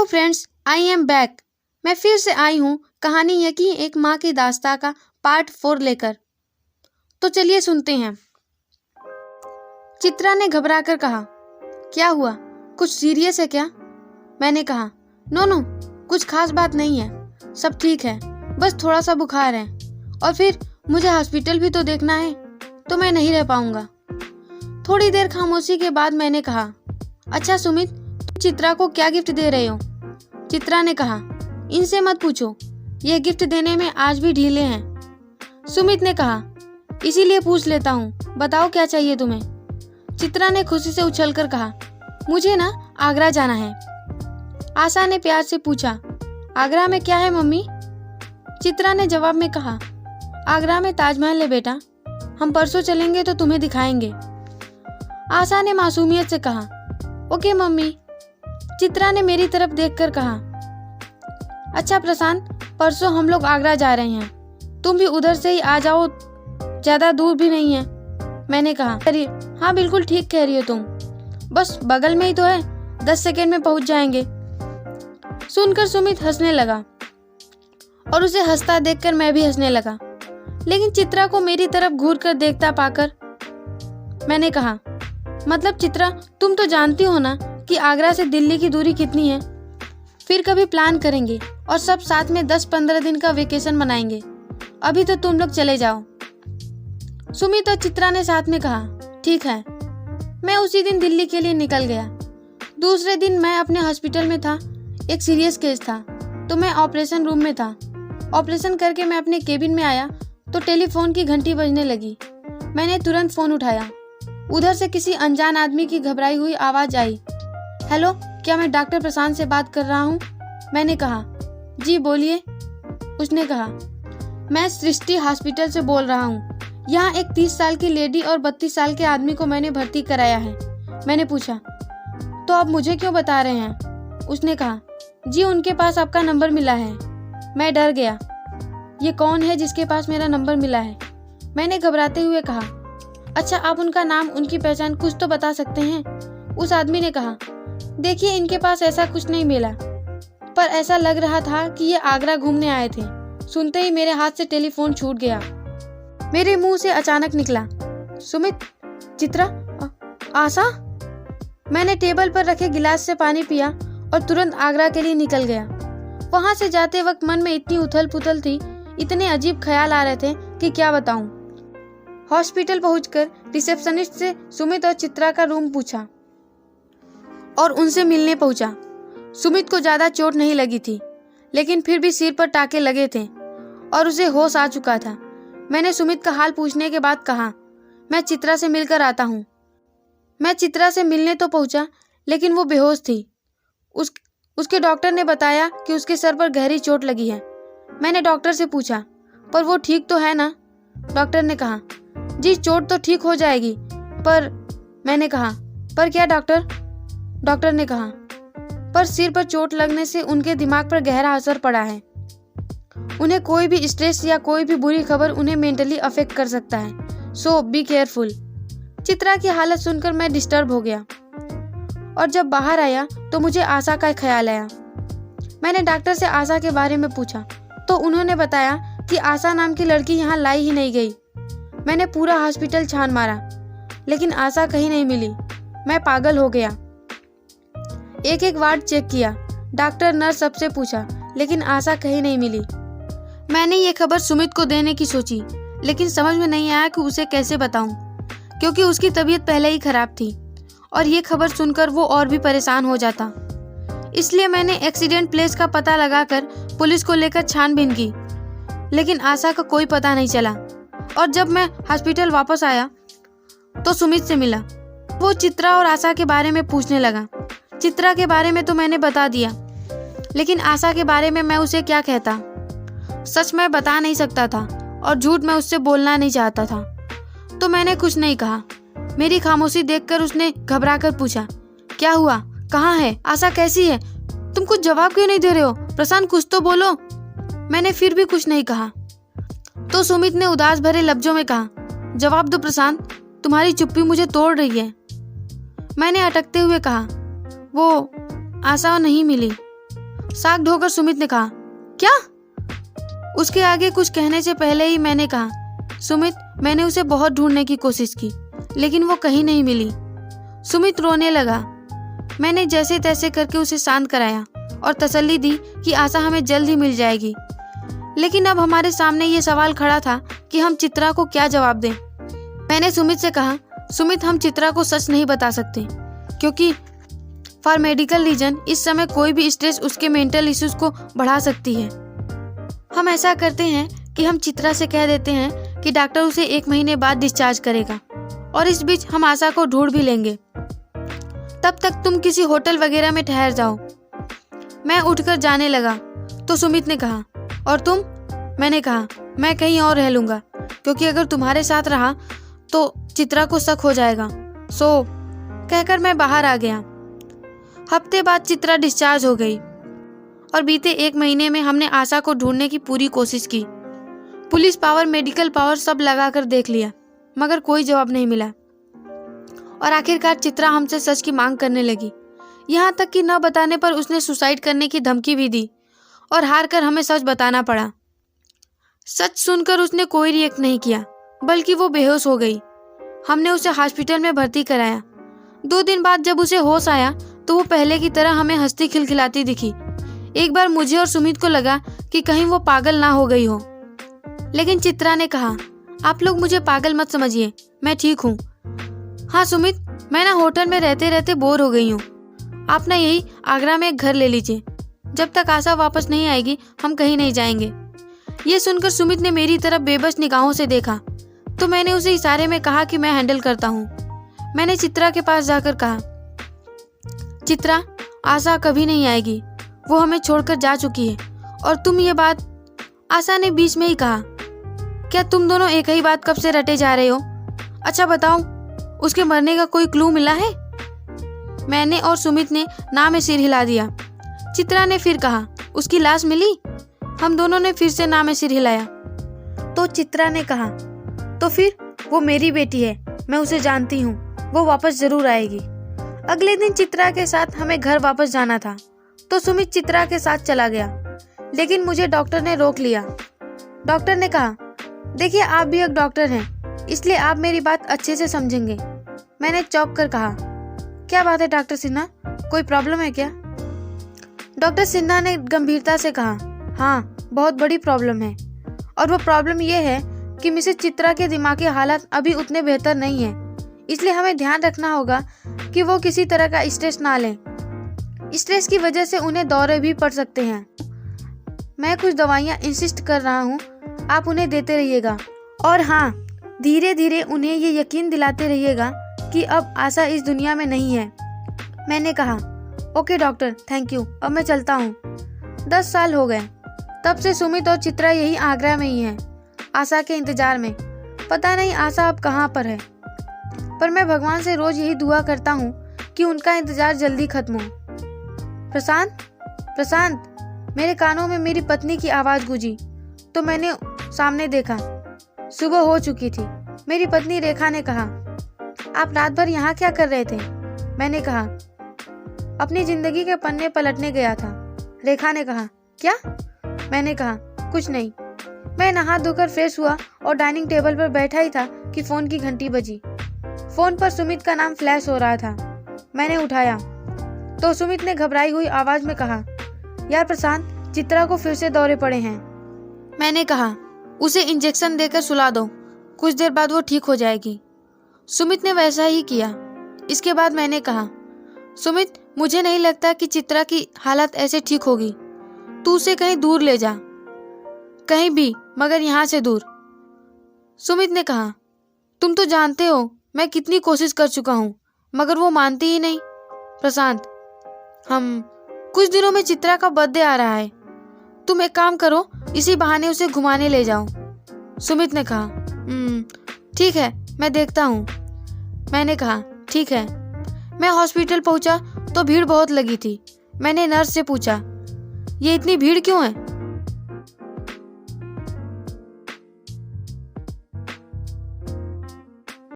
Hello friends, I am back. मैं फिर से आई हूँ कहानी यकी एक माँ की दास्तां का पार्ट 4 लेकर। तो चलिए सुनते हैं। चित्रा ने घबराकर कहा, क्या हुआ, कुछ सीरियस है क्या? मैंने कहा, नो, कुछ खास बात नहीं है, सब ठीक है, बस थोड़ा सा बुखार है और फिर मुझे हॉस्पिटल भी तो देखना है, तो मैं नहीं रह पाऊंगा। थोड़ी देर खामोशी के बाद मैंने कहा, अच्छा सुमित, तुम चित्रा को क्या गिफ्ट दे रहे हो? चित्रा ने कहा, इनसे मत पूछो, ये गिफ्ट देने में आज भी ढीले हैं। सुमित ने कहा, इसीलिए पूछ लेता हूँ, बताओ क्या चाहिए तुम्हें? चित्रा ने खुशी से उछलकर कहा, मुझे ना आगरा जाना है। आशा ने प्यार से पूछा, आगरा में क्या है मम्मी? चित्रा ने जवाब में कहा, आगरा में ताजमहल है बेटा, हम परसों चलेंगे तो तुम्हें दिखाएंगे। आशा ने मासूमियत से कहा, ओके मम्मी। चित्रा ने मेरी तरफ देखकर कहा, अच्छा प्रशांत, परसों हम लोग आगरा जा रहे हैं, तुम भी उधर से ही आ जाओ, ज्यादा दूर भी नहीं है। मैंने कहा, अरे हाँ बिल्कुल ठीक कह रही हो तुम, बस बगल में ही तो है, 10 सेकेंड में पहुंच जाएंगे। सुनकर सुमित हंसने लगा और उसे हंसता देखकर मैं भी हंसने लगा, लेकिन चित्रा को मेरी तरफ घूर कर देखता पाकर मैंने कहा, मतलब चित्रा, तुम तो जानती हो ना कि आगरा से दिल्ली की दूरी कितनी है। फिर कभी प्लान करेंगे और सब साथ में 10-15 दिन का वेकेशन मनाएंगे, अभी तो तुम लोग चले जाओ। सुमित और चित्रा ने साथ में कहा, ठीक है। मैं उसी दिन दिल्ली के लिए निकल गया। दूसरे दिन मैं अपने हॉस्पिटल में था, एक सीरियस केस था, तो मैं ऑपरेशन रूम में था। ऑपरेशन करके मैं अपने केबिन में आया तो टेलीफोन की घंटी बजने लगी। मैंने तुरंत फोन उठाया। उधर से किसी अनजान आदमी की घबराई हुई आवाज आई, हेलो, क्या मैं डॉक्टर प्रशांत से बात कर रहा हूँ? मैंने कहा, जी बोलिए। उसने कहा, मैं सृष्टि हॉस्पिटल से बोल रहा हूँ, यहाँ एक 30 साल की लेडी और 32 साल के आदमी को मैंने भर्ती कराया है। मैंने पूछा, तो आप मुझे क्यों बता रहे हैं? उसने कहा, जी उनके पास आपका नंबर मिला है। मैं डर गया, ये कौन है जिसके पास मेरा नंबर मिला है? मैंने घबराते हुए कहा, अच्छा आप उनका नाम, उनकी पहचान कुछ तो बता सकते हैं? उस आदमी ने कहा, देखिए इनके पास ऐसा कुछ नहीं मिला, पर ऐसा लग रहा था कि ये आगरा घूमने आए थे। सुनते ही मेरे हाथ से टेलीफोन छूट गया। मेरे मुंह से अचानक निकला, सुमित, चित्रा, आशा। मैंने टेबल पर रखे गिलास से पानी पिया और तुरंत आगरा के लिए निकल गया। वहां से जाते वक्त मन में इतनी उथल पुथल थी, इतने अजीब ख्याल आ रहे थे कि क्या बताऊं। हॉस्पिटल पहुंचकर रिसेप्शनिस्ट से सुमित और चित्रा का रूम पूछा और उनसे मिलने पहुंचा। सुमित को ज्यादा चोट नहीं लगी थी, लेकिन फिर भी सिर पर टाके लगे थे और उसे होश आ चुका था। मैंने सुमित का हाल पूछने के बाद कहा, मैं चित्रा से मिलकर आता हूँ। मैं चित्रा से मिलने तो पहुंचा, लेकिन वो बेहोश थी। उसके डॉक्टर ने बताया कि उसके सर पर गहरी चोट लगी है। मैंने डॉक्टर से पूछा, पर वो ठीक तो है ना? डॉक्टर ने कहा, जी चोट तो ठीक हो जाएगी, पर। मैंने कहा, पर क्या डॉक्टर? डॉक्टर ने कहा, पर सिर पर चोट लगने से उनके दिमाग पर गहरा असर पड़ा है। उन्हें कोई भी स्ट्रेस या कोई भी बुरी खबर उन्हें मेंटली अफेक्ट कर सकता है, सो बी केयरफुल। चित्रा की हालत सुनकर मैं डिस्टर्ब हो गया और जब बाहर आया तो मुझे आशा का ख्याल आया। मैंने डॉक्टर से आशा के बारे में पूछा तो उन्होंने बताया कि आशा नाम की लड़की यहाँ लाई ही नहीं गई। मैंने पूरा हॉस्पिटल छान मारा, लेकिन आशा कहीं नहीं मिली। मैं पागल हो गया। एक एक वार्ड चेक किया, डॉक्टर नर्स सबसे पूछा, लेकिन आशा कहीं नहीं मिली। मैंने ये खबर सुमित को देने की सोची, लेकिन समझ में नहीं आया कि उसे कैसे बताऊं, क्योंकि उसकी तबीयत पहले ही खराब थी और ये खबर सुनकर वो और भी परेशान हो जाता। इसलिए मैंने एक्सीडेंट प्लेस का पता लगाकर पुलिस को लेकर छानबीन की, लेकिन आशा का कोई पता नहीं चला। और जब मैं हॉस्पिटल वापस आया तो सुमित से मिला। वो चित्रा और आशा के बारे में पूछने लगा। चित्रा के बारे में तो मैंने बता दिया, लेकिन आशा के बारे में मैं उसे क्या कहता? सच मैं बता नहीं सकता था और झूठ मैं उससे बोलना नहीं चाहता था, तो मैंने कुछ नहीं कहा। मेरी खामोशी देखकर उसने घबराकर पूछा, क्या हुआ, कहाँ है आशा, कैसी है? तुम कुछ जवाब क्यों नहीं दे रहे हो? प्रशांत कुछ तो बोलो। मैंने फिर भी कुछ नहीं कहा तो सुमित ने उदास भरे लफ्जों में कहा, जवाब दो प्रशांत, तुम्हारी चुप्पी मुझे तोड़ रही है। मैंने अटकते हुए कहा, वो आशा नहीं मिली। साग ढोकर सुमित ने कहा, क्या? उसके आगे कुछ कहने से पहले ही मैंने कहा, सुमित, मैंने उसे बहुत ढूंढने की कोशिश की लेकिन वो कहीं नहीं मिली। सुमित रोने लगा। मैंने जैसे तैसे करके उसे शांत कराया और तसल्ली दी कि आशा हमें जल्द ही मिल जाएगी। लेकिन अब हमारे सामने ये सवाल खड़ा था कि हम चित्रा को क्या जवाब दें। मैंने सुमित से कहा, सुमित, हम चित्रा को सच नहीं बता सकते क्योंकि फॉर मेडिकल रीजन इस समय कोई भी स्ट्रेस उसके मेंटल इश्यूज को बढ़ा सकती है। हम ऐसा करते हैं कि हम चित्रा से कह देते हैं कि डॉक्टर उसे 1 महीने बाद डिस्चार्ज करेगा और इस बीच हम आशा को ढूंढ भी लेंगे। तब तक तुम किसी होटल वगैरह में ठहर जाओ। मैं उठकर जाने लगा तो सुमित ने कहा, और तुम? मैंने कहा, मैं कहीं और रह लूंगा क्योंकि अगर तुम्हारे साथ रहा तो चित्रा को शक हो जाएगा। सो कहकर मैं बाहर आ गया। हफ्ते बाद चित्रा डिस्चार्ज हो गई और बीते 1 महीने में हमने आशा को ढूंढने की पूरी कोशिश की। पुलिस पावर, मेडिकल पावर सब लगाकर देख लिया मगर कोई जवाब नहीं मिला। और आखिरकार चित्रा हमसे सच की मांग करने लगी। यहाँ तक कि न बताने पर उसने सुसाइड करने की धमकी भी दी और हार कर हमें सच बताना पड़ा। सच सुनकर उसने कोई रिएक्ट नहीं किया बल्कि वो बेहोश हो गई। हमने उसे हॉस्पिटल में भर्ती कराया। 2 दिन बाद जब उसे होश आया तो वो पहले की तरह हमें हंसती खिलखिलाती दिखी। एक बार मुझे और सुमित को लगा कि कहीं वो पागल ना हो गई हो, लेकिन चित्रा ने कहा, आप लोग मुझे पागल मत समझिए, मैं ठीक हूँ। हाँ सुमित, मैं ना होटल में रहते रहते बोर हो गई हूँ। आप ना यही आगरा में एक घर ले लीजिए। जब तक आशा वापस नहीं आएगी हम कहीं नहीं जाएंगे। ये सुनकर सुमित ने मेरी तरफ बेबस निगाहों से देखा तो मैंने उसे इशारे में कहा कि मैं हैंडल करता हूँ। मैंने चित्रा के पास जाकर कहा, चित्रा, आशा कभी नहीं आएगी, वो हमें छोड़कर जा चुकी है। और तुम ये बात? आशा ने बीच में ही कहा, क्या तुम दोनों एक ही बात कब से रटे जा रहे हो? अच्छा बताओ, उसके मरने का कोई क्लू मिला है? मैंने और सुमित ने ना में सिर हिला दिया। चित्रा ने फिर कहा, उसकी लाश मिली? हम दोनों ने फिर से ना में सिर हिलाया। तो चित्रा ने कहा, तो फिर वो मेरी बेटी है, मैं उसे जानती हूँ, वो वापस जरूर आएगी। अगले दिन चित्रा के साथ हमें घर वापस जाना था तो सुमित चित्रा के साथ चला गया, लेकिन मुझे डॉक्टर ने रोक लिया। डॉक्टर ने कहा, देखिए आप भी एक डॉक्टर हैं, इसलिए आप मेरी बात अच्छे से समझेंगे। मैंने चौंक कर कहा, क्या बात है डॉक्टर सिन्हा, कोई प्रॉब्लम है क्या? डॉक्टर सिन्हा ने गंभीरता से कहा, हाँ बहुत बड़ी प्रॉब्लम है, और वो प्रॉब्लम ये है कि मिसेस चित्रा के दिमागी हालात अभी उतने बेहतर नहीं है, इसलिए हमें ध्यान रखना होगा कि वो किसी तरह का स्ट्रेस ना लें। स्ट्रेस की वजह से उन्हें दौरे भी पड़ सकते हैं। मैं कुछ दवाइयाँ इंसिस्ट कर रहा हूँ, आप उन्हें देते रहिएगा, और हाँ, धीरे धीरे उन्हें ये यकीन दिलाते रहिएगा कि अब आशा इस दुनिया में नहीं है। मैंने कहा, ओके डॉक्टर, थैंक यू, अब मैं चलता हूँ। 10 साल हो गए, तब से सुमित और चित्रा यही आगरा में ही हैं, आशा के इंतजार में। पता नहीं आशा अब कहाँ पर है, पर मैं भगवान से रोज यही दुआ करता हूँ कि उनका इंतजार जल्दी खत्म हो। प्रशांत, प्रशांत, मेरे कानों में मेरी पत्नी की आवाज गूंजी तो मैंने सामने देखा। सुबह हो चुकी थी। मेरी पत्नी रेखा ने कहा, आप रात भर यहाँ क्या कर रहे थे? मैंने कहा, अपनी जिंदगी के पन्ने पलटने गया था। रेखा ने कहा, क्या? मैंने कहा, कुछ नहीं। मैं नहा धोकर फ्रेश हुआ और डाइनिंग टेबल पर बैठा ही था कि फोन की घंटी बजी। फोन पर सुमित का नाम फ्लैश हो रहा था। मैंने उठाया तो सुमित ने घबराई हुई आवाज में कहा, यार प्रशांत, चित्रा को फिर से दौरे पड़े हैं। मैंने कहा, उसे इंजेक्शन देकर सुला दो, कुछ देर बाद वो ठीक हो जाएगी। सुमित ने वैसा ही किया। इसके बाद मैंने कहा, सुमित, मुझे नहीं लगता कि चित्रा की हालत ऐसे ठीक होगी। तू उसे कहीं दूर ले जा, कहीं भी, मगर यहाँ से दूर। सुमित ने कहा, तुम तो जानते हो मैं कितनी कोशिश कर चुका हूँ, मगर वो मानती ही नहीं। प्रशांत, हम कुछ दिनों में चित्रा का बर्थडे आ रहा है, तुम एक काम करो, इसी बहाने उसे घुमाने ले जाओ। सुमित ने कहा, ठीक है, मैं देखता हूँ। मैंने कहा, ठीक है। मैं हॉस्पिटल पहुंचा तो भीड़ बहुत लगी थी। मैंने नर्स से पूछा, ये इतनी भीड़ क्यों है?